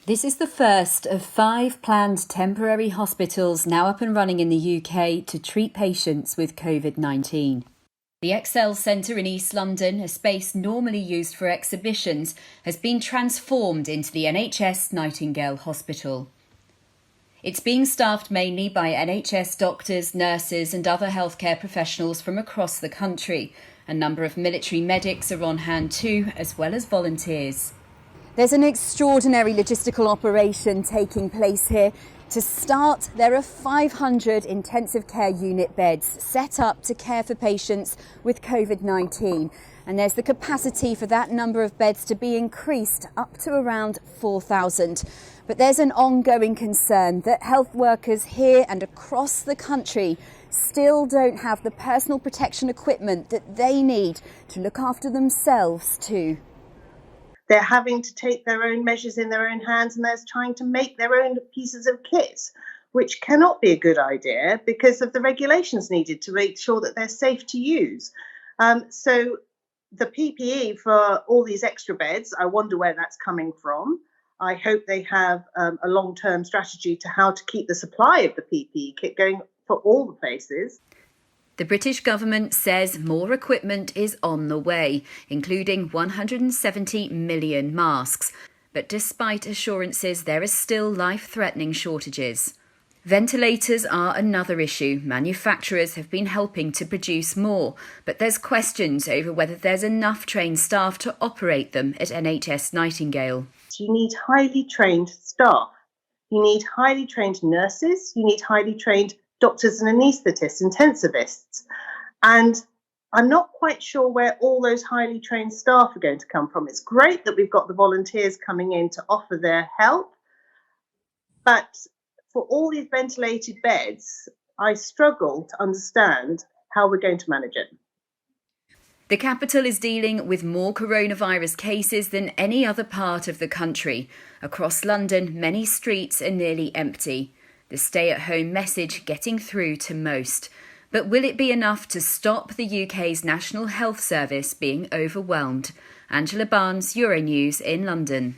This is the first of 5 planned temporary hospitals now up and running in the UK to treat patients with COVID-19. The Excel Centre in East London, a space normally used for exhibitions, has been transformed into the NHS Nightingale Hospital. It's being staffed mainly by NHS doctors, nurses and other healthcare professionals from across the country. A number of military medics are on hand too, as well as volunteers. There's an extraordinary logistical operation taking place here. To start, there are 500 intensive care unit beds set up to care for patients with COVID-19. And there's the capacity for that number of beds to be increased up to around 4,000. But there's an ongoing concern that health workers here and across the country still don't have the personal protection equipment that they need to look after themselves too. They're having to take their own measures in their own hands, and they're trying to make their own pieces of kit, which cannot be a good idea because of the regulations needed to make sure that they're safe to use. So the PPE for all these extra beds, I wonder where that's coming from. I hope they have a long-term strategy to how to keep the supply of the PPE kit going for all the places. The British government says more equipment is on the way, including 170 million masks. But despite assurances, there are still life-threatening shortages. Ventilators are another issue. Manufacturers have been helping to produce more, but there's questions over whether there's enough trained staff to operate them at NHS Nightingale. You need highly trained staff. You need highly trained nurses. You need highly trained doctors and anaesthetists, intensivists. And I'm not quite sure where all those highly trained staff are going to come from. It's great that we've got the volunteers coming in to offer their help, but for all these ventilated beds, I struggle to understand how we're going to manage it. The capital is dealing with more coronavirus cases than any other part of the country. Across London, many streets are nearly empty. The stay-at-home message getting through to most. But will it be enough to stop the UK's National Health Service being overwhelmed? Angela Barnes, Euronews in London.